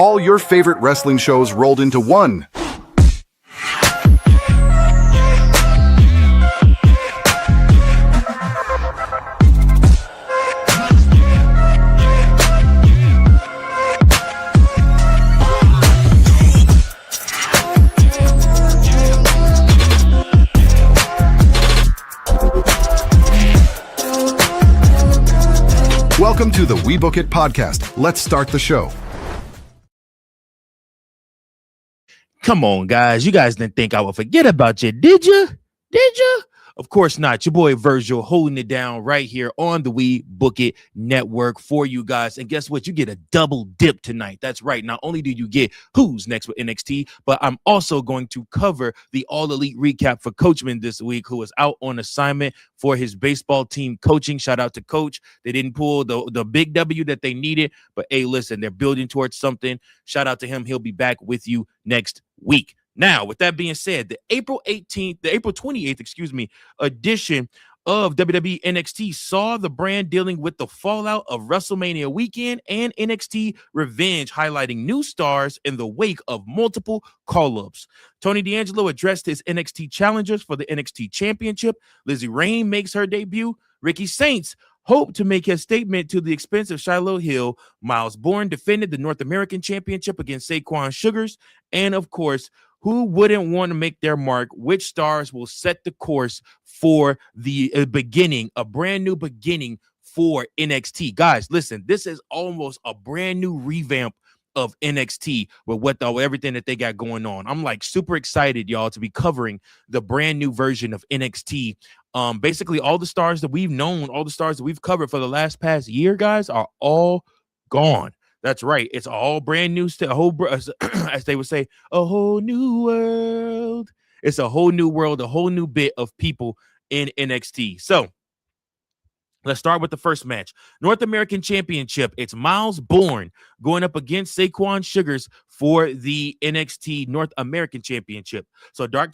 All your favorite wrestling shows rolled into one. Welcome to the We Book It podcast. Let's start the show. Come on, guys. You guys didn't think I would forget about you, did you? Did you? Of course not. Your boy Virgil holding it down right here on the We Book It network for you guys. And guess what? You get a double dip tonight. That's right. Not only do you get who's next with NXT, but I'm also going to cover the All Elite recap for Coachman this week, who is out on assignment for his baseball team coaching. Shout out to Coach. They didn't pull the big W that they needed, but hey, listen, they're building towards something. Shout out to him. He'll be back with you next week. Now, with that being said, the April 28th, edition of WWE NXT saw the brand dealing with the fallout of WrestleMania weekend and NXT Revenge, highlighting new stars in the wake of multiple call-ups. Tony D'Angelo addressed his NXT challengers for the NXT Championship. Lizzie Rain makes her debut. Ricky Saints hoped to make his statement to the expense of Shiloh Hill. Miles Bourne defended the North American Championship against Saquon Sugars. And, of course, who wouldn't want to make their mark? Which stars will set the course for the beginning, a brand new beginning for NXT? Guys, listen, this is almost a brand new revamp of NXT with everything that they got going on. I'm like super excited, y'all, to be covering the brand new version of NXT. Basically, all the stars that we've known, all the stars that we've covered for the past year, guys, are all gone. That's right. It's all brand new, as they would say, a whole new world. It's a whole new world, a whole new bit of people in NXT. So let's start with the first match. North American Championship. It's Miles Bourne going up against Saquon Sugars for the NXT North American Championship. So Dark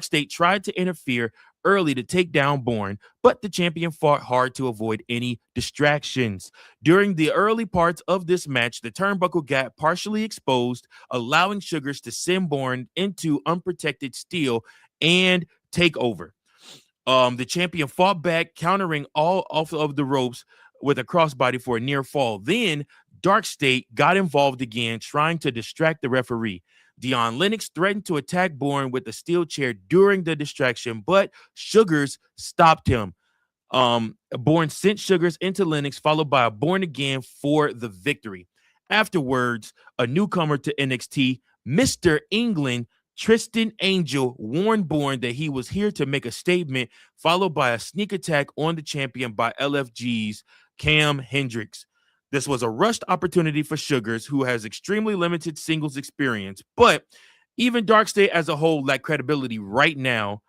State tried to interfere early to take down Bourne, but the champion fought hard to avoid any distractions. During the early parts of this match, the turnbuckle got partially exposed, allowing Sugars to send Bourne into unprotected steel and take over. The champion fought back, countering all off of the ropes with a crossbody for a near fall. Then Dark State got involved again, trying to distract the referee. Dion Lennox threatened to attack Bourne with a steel chair during the distraction, but Sugars stopped him. Bourne sent Sugars into Lennox, followed by a Bourne again for the victory. Afterwards, a newcomer to NXT, Mr. England, Tristan Angel, warned Bourne that he was here to make a statement, followed by a sneak attack on the champion by LFG's Cam Hendricks. This was a rushed opportunity for Sugars, who has extremely limited singles experience, but even Dark State as a whole lack credibility right now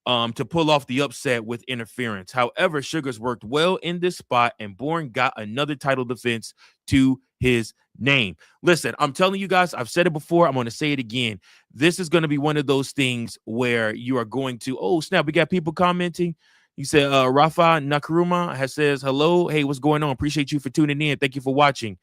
to pull off the upset with interference. However, Sugars worked well in this spot, and Bourne got another title defense to his name. Listen, I'm telling you guys, I've said it before, I'm going to say it again. This is going to be one of those things where you are going to, oh, snap, we got people commenting. You said Rafa Nakaruma says, hello. Hey, what's going on? Appreciate you for tuning in. Thank you for watching.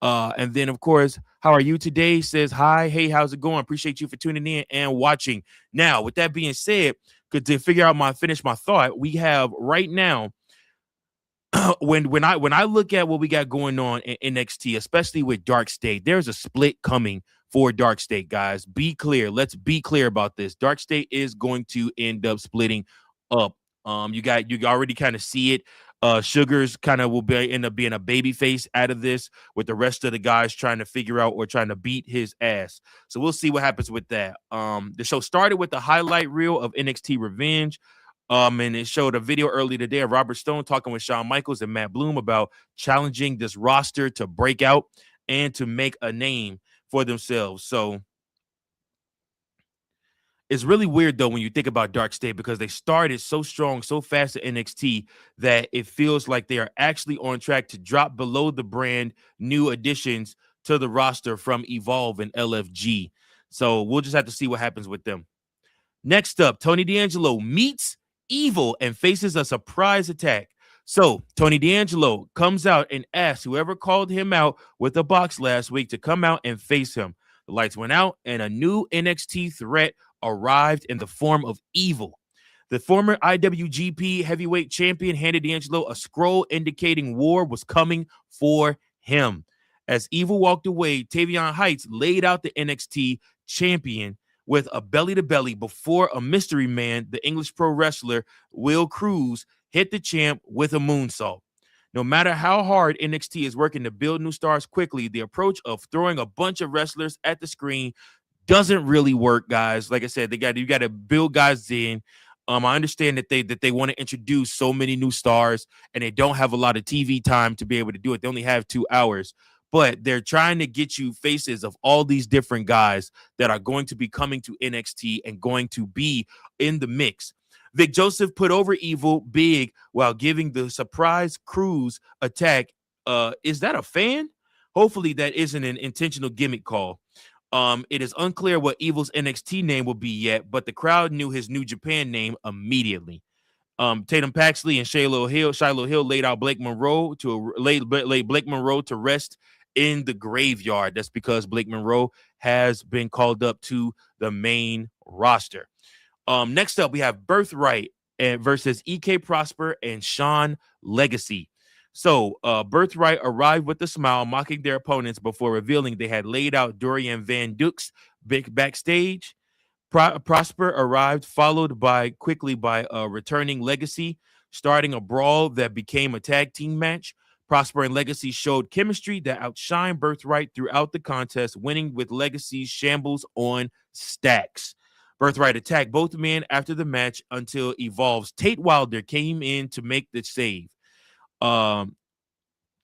And then, of course, how are you today? Says, hi. Hey, how's it going? Appreciate you for tuning in and watching. Now, with that being said, to finish my thought, we have right now, when I look at what we got going on in NXT, especially with Dark State, there's a split coming for Dark State, guys. Be clear. Let's be clear about this. Dark State is going to end up splitting up. You already kind of see it. Sugars kind of will end up being a baby face out of this, with the rest of the guys trying to figure out or trying to beat his ass. So we'll see what happens with that. The show started with the highlight reel of NXT Revenge. And it showed a video earlier today of Robert Stone talking with Shawn Michaels and Matt Bloom about challenging this roster to break out and to make a name for themselves. So it's really weird, though, when you think about Dark State, because they started so strong, so fast at NXT that it feels like they are actually on track to drop below the brand new additions to the roster from Evolve and LFG. So we'll just have to see what happens with them. Next up, Tony D'Angelo meets Evil and faces a surprise attack. So Tony D'Angelo comes out and asks whoever called him out with the box last week to come out and face him. The lights went out, and a new NXT threat arrived in the form of Evil. The former IWGP heavyweight champion handed D'Angelo a scroll indicating war was coming for him. As Evil walked away, Tavion Heights laid out the NXT champion with a belly-to-belly before a mystery man, the English pro wrestler Will Cruz, hit the champ with a moonsault. No matter how hard NXT is working to build new stars quickly, the approach of throwing a bunch of wrestlers at the screen doesn't really work, guys. Like I said, you got to build guys in. I understand that they want to introduce so many new stars and they don't have a lot of TV time to be able to do it. They only have 2 hours, but they're trying to get you faces of all these different guys that are going to be coming to NXT and going to be in the mix. Vic Joseph put over Evil big while giving the surprise Cruz attack. Is that a fan? Hopefully that isn't an intentional gimmick call. It is unclear what Evil's NXT name will be yet, but the crowd knew his New Japan name immediately. Tatum Paxley and Shiloh Hill laid out Blake Monroe laid Blake Monroe to rest in the graveyard. That's because Blake Monroe has been called up to the main roster. Next up, we have Birthright versus EK Prosper and Sean Legacy. So Birthright arrived with a smile, mocking their opponents before revealing they had laid out Dorian Van Dukes backstage. Prosper arrived, followed quickly by returning Legacy, starting a brawl that became a tag team match. Prosper and Legacy showed chemistry that outshined Birthright throughout the contest, winning with Legacy's shambles on stacks. Birthright attacked both men after the match until Evolve's Tate Wilder came in to make the save.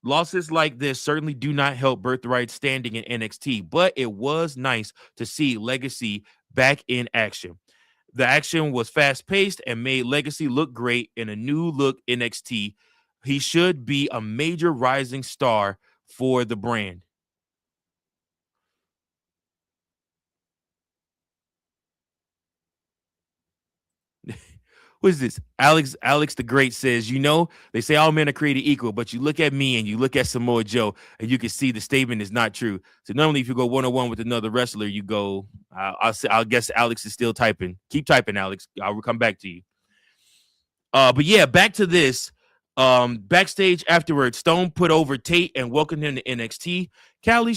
Losses like this certainly do not help Birthright standing in NXT, but it was nice to see Legacy back in action. The action was fast-paced and made Legacy look great in a new look NXT. He should be a major rising star for the brand. What is this? Alex the Great says, they say all men are created equal, but you look at me and you look at Samoa Joe and you can see the statement is not true. So normally if you go one-on-one with another wrestler, you go, I'll guess Alex is still typing. Keep typing, Alex. I will come back to you. But yeah, back to this. Backstage afterwards, Stone put over Tate and welcomed him to NXT. Callie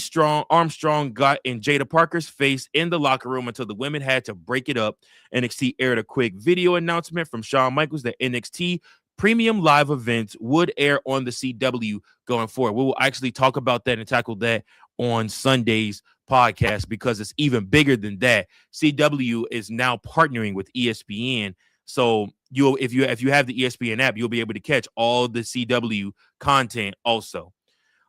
Armstrong got in Jada Parker's face in the locker room until the women had to break it up. NXT aired a quick video announcement from Shawn Michaels that NXT premium live events would air on the CW going forward. We will actually talk about that and tackle that on Sunday's podcast because it's even bigger than that. CW is now partnering with ESPN. So if you have the ESPN app, you'll be able to catch all the CW content also.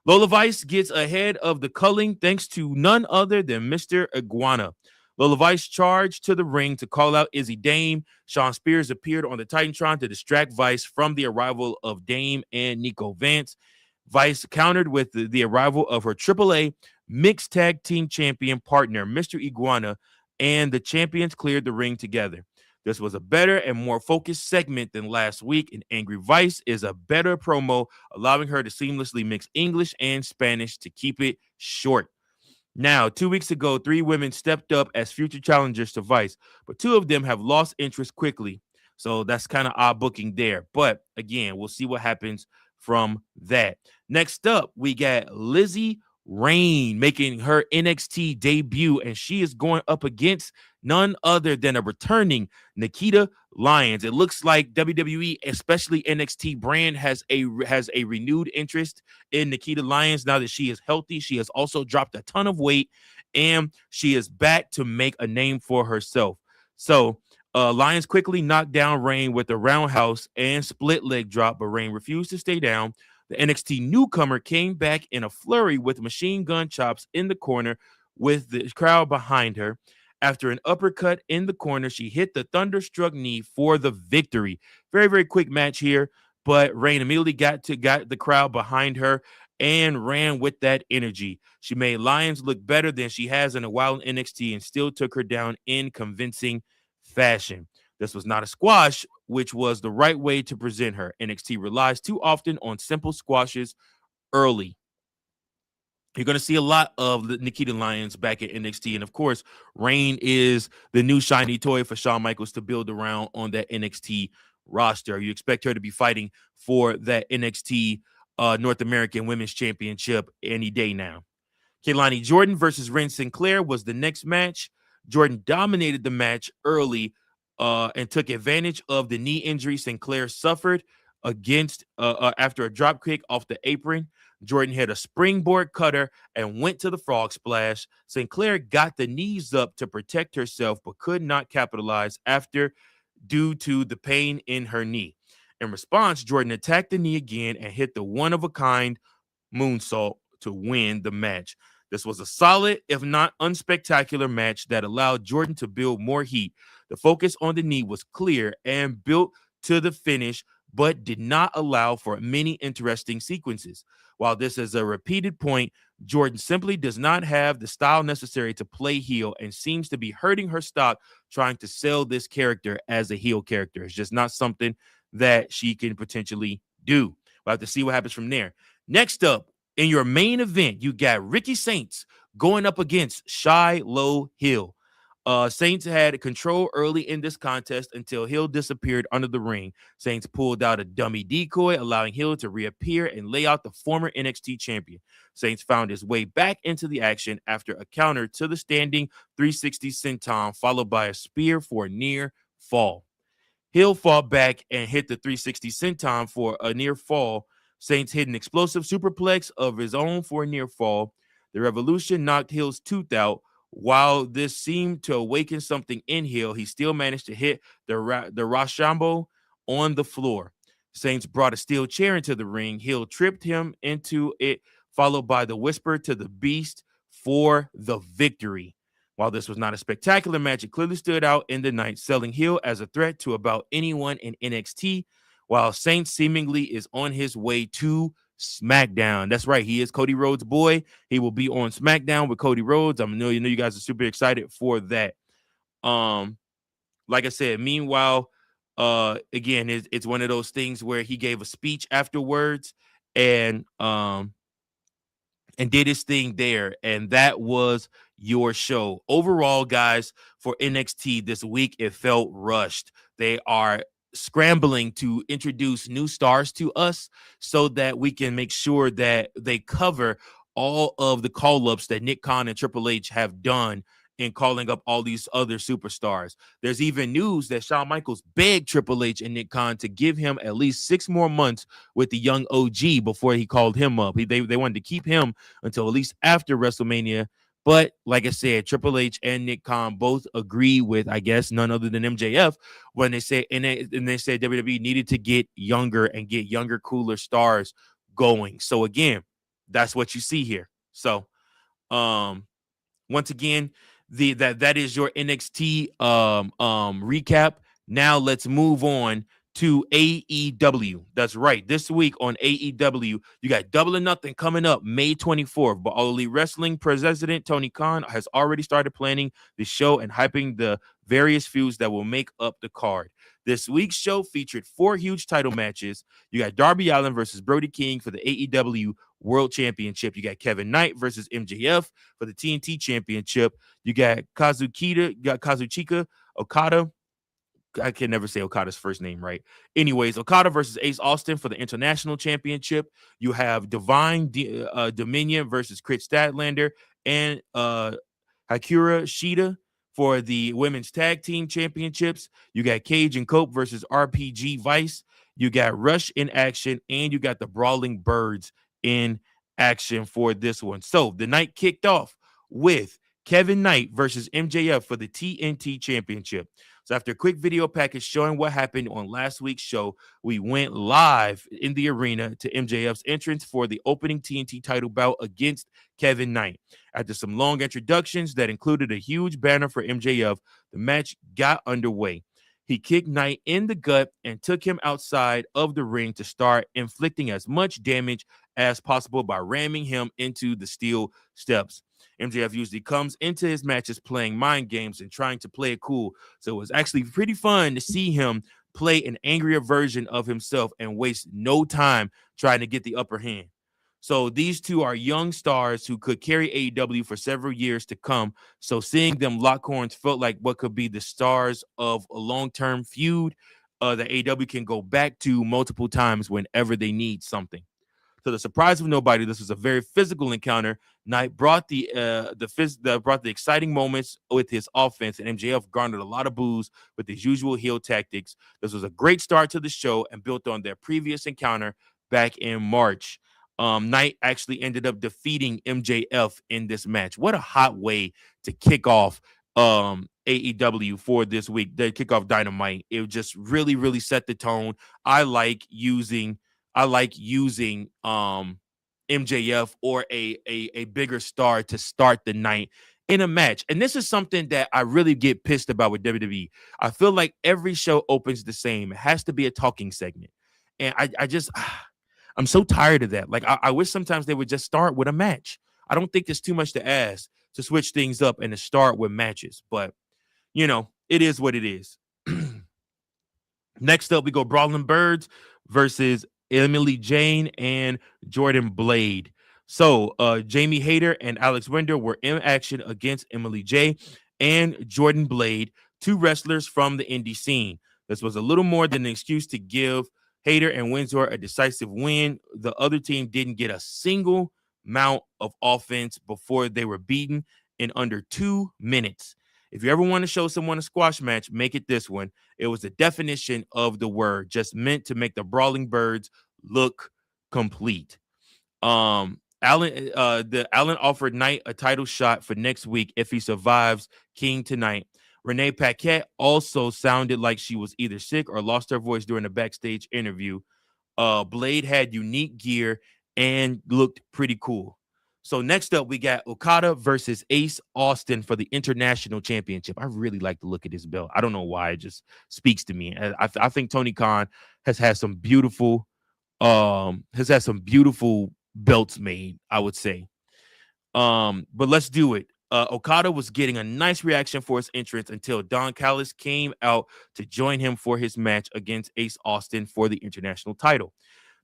Lola Vice gets ahead of the culling thanks to none other than Mr. Iguana. Lola Vice charged to the ring to call out Izzy Dame. Sean Spears appeared on the Titantron to distract Vice from the arrival of Dame and Nico Vance. Vice countered with the arrival of her AAA mixed tag team champion partner, Mr. Iguana, and the champions cleared the ring together. This was a better and more focused segment than last week, and Angry Vice is a better promo, allowing her to seamlessly mix English and Spanish to keep it short. Now, 2 weeks ago, 3 women stepped up as future challengers to Vice, but 2 of them have lost interest quickly. So that's kind of odd booking there. But again, we'll see what happens from that. Next up, we got Lizzie Rain making her NXT debut, and she is going up against none other than a returning Nikita Lyons. It looks like WWE, especially NXT brand, has a renewed interest in Nikita Lyons now that she is healthy. She has also dropped a ton of weight, and she is back to make a name for herself. So Lyons quickly knocked down Rain with a roundhouse and split leg drop, but Rain refused to stay down. The NXT newcomer came back in a flurry with machine gun chops in the corner with the crowd behind her. After an uppercut in the corner, she hit the thunderstruck knee for the victory. Very, very quick match here, but Rain immediately got the crowd behind her and ran with that energy. She made Lyons look better than she has in a while in NXT and still took her down in convincing fashion. This was not a squash, which was the right way to present her. NXT relies too often on simple squashes early. You're going to see a lot of the Nikita Lyons back at NXT. And of course, Reign is the new shiny toy for Shawn Michaels to build around on that NXT roster. You expect her to be fighting for that NXT North American Women's Championship any day now. Keilani Jordan versus Ren Sinclair was the next match. Jordan dominated the match early and took advantage of the knee injury Sinclair suffered against after a drop kick off the apron. Jordan hit a springboard cutter and went to the frog splash. Sinclair got the knees up to protect herself, but could not capitalize after due to the pain in her knee. In response, Jordan attacked the knee again and hit the one-of-a-kind moonsault to win the match. This was a solid, if not unspectacular, match that allowed Jordan to build more heat. The focus on the knee was clear and built to the finish, but did not allow for many interesting sequences. While this is a repeated point, Jordan simply does not have the style necessary to play heel and seems to be hurting her stock trying to sell this character as a heel character. It's just not something that she can potentially do. We'll have to see what happens from there. Next up, in your main event, you got Ricky Saints going up against Shiloh Hill. Saints had control early in this contest until Hill disappeared under the ring. Saints pulled out a dummy decoy, allowing Hill to reappear and lay out the former NXT champion. Saints found his way back into the action after a counter to the standing 360 senton, followed by a spear for a near fall. Hill fought back and hit the 360 senton for a near fall. Saints hit an explosive superplex of his own for a near fall. The Revolution knocked Hill's tooth out. While this seemed to awaken something in Hill, he still managed to hit the Rochambeau on the floor. Saints brought a steel chair into the ring. Hill tripped him into it, followed by the whisper to the Beast for the victory. While this was not a spectacular match, it clearly stood out in the night, selling Hill as a threat to about anyone in NXT, while Saints seemingly is on his way to SmackDown. That's right. He is Cody Rhodes' boy. He will be on SmackDown with Cody Rhodes. I know you guys are super excited for that. Like I said, meanwhile, again, it's one of those things where he gave a speech afterwards and did his thing there, and that was your show. Overall, guys, for NXT this week, it felt rushed. They are scrambling to introduce new stars to us so that we can make sure that they cover all of the call-ups that Nick Khan and Triple H have done in calling up all these other superstars. There's even news that Shawn Michaels begged Triple H and Nick Khan to give him at least 6 more months with the young OG before he called him up. They wanted to keep him until at least after WrestleMania. But like I said, Triple H and Nick Khan both agree with, I guess, none other than MJF when they say, and they said WWE needed to get younger and get younger, cooler stars going. So again, that's what you see here. So, once again, that is your NXT recap. Now let's move on to AEW. That's right. This week on AEW, you got Double or Nothing coming up May 24th. But All Elite Wrestling president Tony Khan has already started planning the show and hyping the various feuds that will make up the card. This week's show featured 4 huge title matches. You got Darby Allin versus Brody King for the AEW World Championship. You got Kevin Knight versus MJF for the TNT Championship. You got Kazuchika Okada. I can never say Okada's first name right. Anyways, Okada versus Ace Austin for the International Championship. You have Divine Dominion versus Chris Statlander and Hikaru Shida for the Women's Tag Team Championships. You got Cage and Cope versus RPG Vice. You got Rush in action, and you got the Brawling Birds in action for this one. So the night kicked off with Kevin Knight versus MJF for the TNT Championship. So after a quick video package showing what happened on last week's show, we went live in the arena to MJF's entrance for the opening TNT title bout against Kevin Knight. After some long introductions that included a huge banner for MJF, the match got underway. He kicked Knight in the gut and took him outside of the ring to start inflicting as much damage as possible by ramming him into the steel steps. MJF usually comes into his matches playing mind games and trying to play it cool. So it was actually pretty fun to see him play an angrier version of himself and waste no time trying to get the upper hand. So these two are young stars who could carry AEW for several years to come. So seeing them lock horns felt like what could be the stars of a long-term feud that AEW can go back to multiple times whenever they need something. To the surprise of nobody, this was a very physical encounter. Knight brought brought the exciting moments with his offense, and MJF garnered a lot of boos with his usual heel tactics. This was a great start to the show and built on their previous encounter back in March. Knight actually ended up defeating MJF in this match. What a hot way to kick off AEW for this week. They kick off Dynamite. It just really, really set the tone. I like using MJF or a bigger star to start the night in a match. And this is something that I really get pissed about with WWE. I feel like every show opens the same. It has to be a talking segment. And I just I'm so tired of that. Like I wish sometimes they would just start with a match. I don't think it's too much to ask to switch things up and to start with matches, but it is what it is. Next up, we go Brawling Birds versus Emily Jane and Jordan Blade. So Jamie Hayter and Alex Winder were in action against Emily J and Jordan Blade, two wrestlers from the indie scene. This was a little more than an excuse to give Hayter and Windsor a decisive win. The other team didn't get a single amount of offense before they were beaten in under 2 minutes. If you ever want to show someone a squash match, make it this one. It was the definition of the word, just meant to make the Brawling Birds look complete. Allen offered Knight a title shot for next week if he survives King tonight. Renee Paquette also sounded like she was either sick or lost her voice during a backstage interview. Blade had unique gear and looked pretty cool. So next up, we got Okada versus Ace Austin for the International Championship. I really like the look of this belt. I don't know why. It just speaks to me. I think Tony Khan has had some beautiful belts made, I would say. But let's do it. Okada was getting a nice reaction for his entrance until Don Callis came out to join him for his match against Ace Austin for the international title.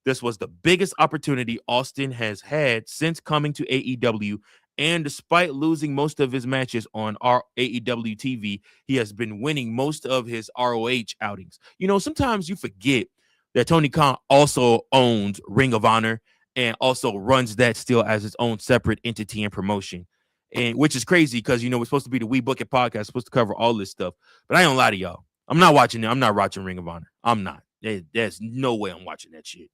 This was the biggest opportunity Austin has had since coming to AEW, and despite losing most of his matches on our AEW TV, he has been winning most of his ROH outings. Sometimes you forget that Tony Khan also owns Ring of Honor and also runs that still as its own separate entity and promotion. And which is crazy because we're supposed to be the We Book It podcast, supposed to cover all this stuff. But I ain't gonna lie to y'all. I'm not watching it. I'm not watching Ring of Honor. I'm not. There's no way I'm watching that shit.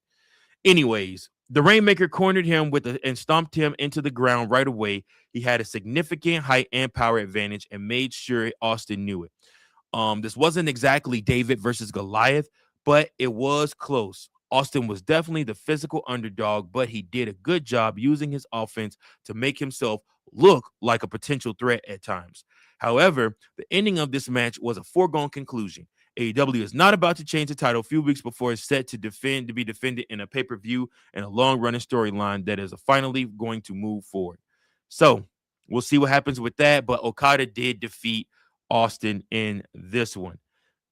Anyways, the Rainmaker cornered him and stomped him into the ground right away. He had a significant height and power advantage and made sure Austin knew it. This wasn't exactly David versus Goliath, but it was close. Austin was definitely the physical underdog, but he did a good job using his offense to make himself look like a potential threat at times. However, the ending of this match was a foregone conclusion. AEW is not about to change the title a few weeks before it's set to be defended in a pay-per-view and a long-running storyline that is finally going to move forward. So we'll see what happens with that, but Okada did defeat Austin in this one.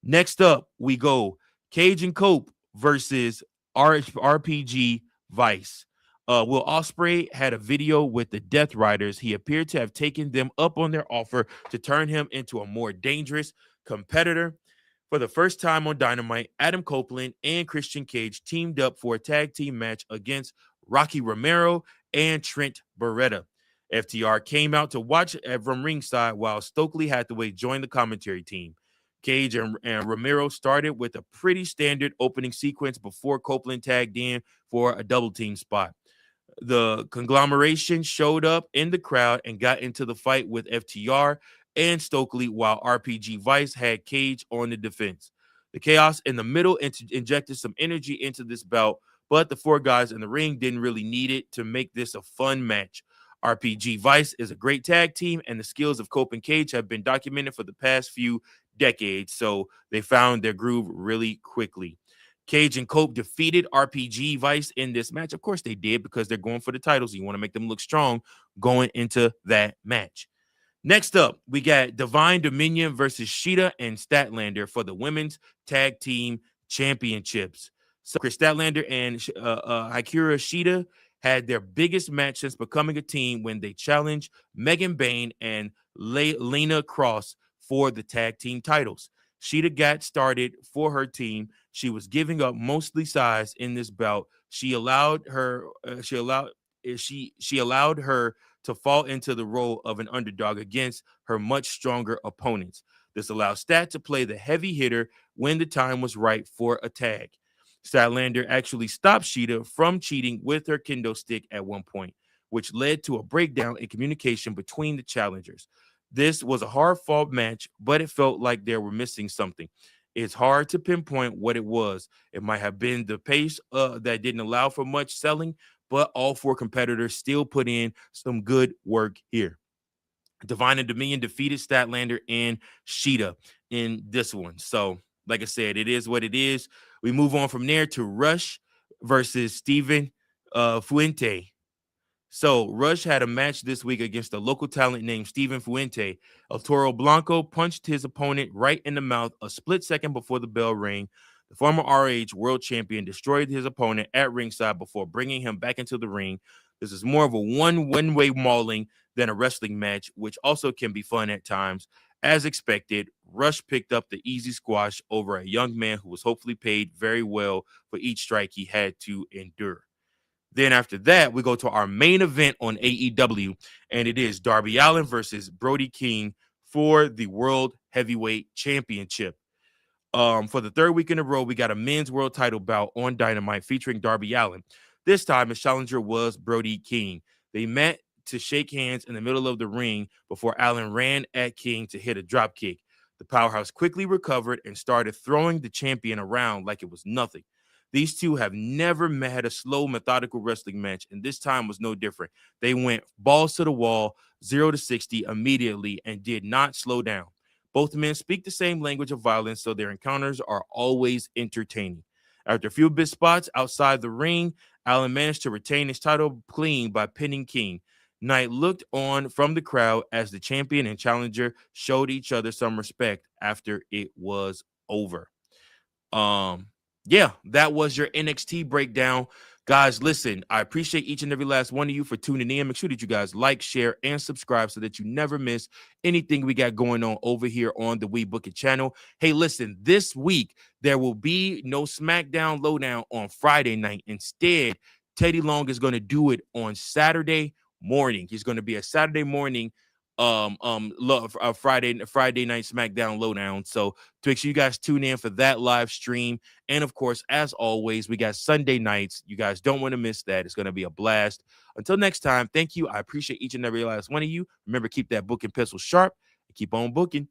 Next up, we go Cage and Cope versus RPG Vice. Will Ospreay had a video with the Death Riders. He appeared to have taken them up on their offer to turn him into a more dangerous competitor. For the first time on Dynamite, Adam Copeland and Christian Cage teamed up for a tag team match against Rocky Romero and Trent Beretta. FTR came out to watch from ringside while Stokely Hathaway joined the commentary team. Cage and Romero started with a pretty standard opening sequence before Copeland tagged in for a double team spot. The conglomeration showed up in the crowd and got into the fight with FTR and Stokely, while RPG Vice had Cage on the defense. The chaos in the middle injected some energy into this bout, but the four guys in the ring didn't really need it to make this a fun match. RPG Vice is a great tag team, and the skills of Cope and Cage have been documented for the past few decades, so they found their groove really quickly. Cage and Cope defeated RPG Vice in this match. Of course they did, because they're going for the titles. You want to make them look strong going into that match. Next up, we got Divine Dominion versus Sheeta and Statlander for the women's tag team championships. So Chris Statlander and Hikaru Shida had their biggest match since becoming a team when they challenged Megan Bayne and Lena Cross for the tag team titles. Shida got started for her team. She was giving up mostly size in this bout. She allowed her to fall into the role of an underdog against her much stronger opponents. This allowed Stat to play the heavy hitter when the time was right for a tag. Statlander actually stopped Sheeta from cheating with her kendo stick at one point, which led to a breakdown in communication between the challengers. This was a hard-fought match, but it felt like they were missing something. It's hard to pinpoint what it was. It might have been the pace that didn't allow for much selling, but all four competitors still put in some good work here. Divine and Dominion defeated Statlander and Sheeta in this one. So, like I said, it is what it is. We move on from there to Rush versus Steven Fuente. So, Rush had a match this week against a local talent named Steven Fuente. El Toro Blanco punched his opponent right in the mouth a split second before the bell rang. The former RH world champion destroyed his opponent at ringside before bringing him back into the ring. This is more of a one-way mauling than a wrestling match, which also can be fun at times. As expected, Rush picked up the easy squash over a young man who was hopefully paid very well for each strike he had to endure. Then after that, we go to our main event on AEW, and it is Darby Allin versus Brody King for the World Heavyweight Championship. For the third week in a row, we got a men's world title bout on Dynamite featuring Darby Allin. This time, his challenger was Brody King. They met to shake hands in the middle of the ring before Allin ran at King to hit a drop kick. The powerhouse quickly recovered and started throwing the champion around like it was nothing. These two have never had a slow, methodical wrestling match, and this time was no different. They went balls to the wall, 0 to 60 immediately, and did not slow down. Both men speak the same language of violence, so their encounters are always entertaining. After a few big spots outside the ring, Allin managed to retain his title clean by pinning King. Knight looked on from the crowd as the champion and challenger showed each other some respect after it was over. Yeah, that was your NXT breakdown. Guys, listen, I appreciate each and every last one of you for tuning in. Make sure that you guys like, share, and subscribe so that you never miss anything we got going on over here on the We Book It channel. Hey, listen, this week, there will be no SmackDown Lowdown on Friday night. Instead, Teddy Long is going to do it on Saturday morning. He's going to be a Saturday morning Friday night SmackDown Lowdown. So to make sure you guys tune in for that live stream. And of course, as always, we got Sunday nights. You guys don't want to miss that. It's going to be a blast. Until next time, thank you. I appreciate each and every last one of you. Remember, keep that book and pencil sharp and keep on booking.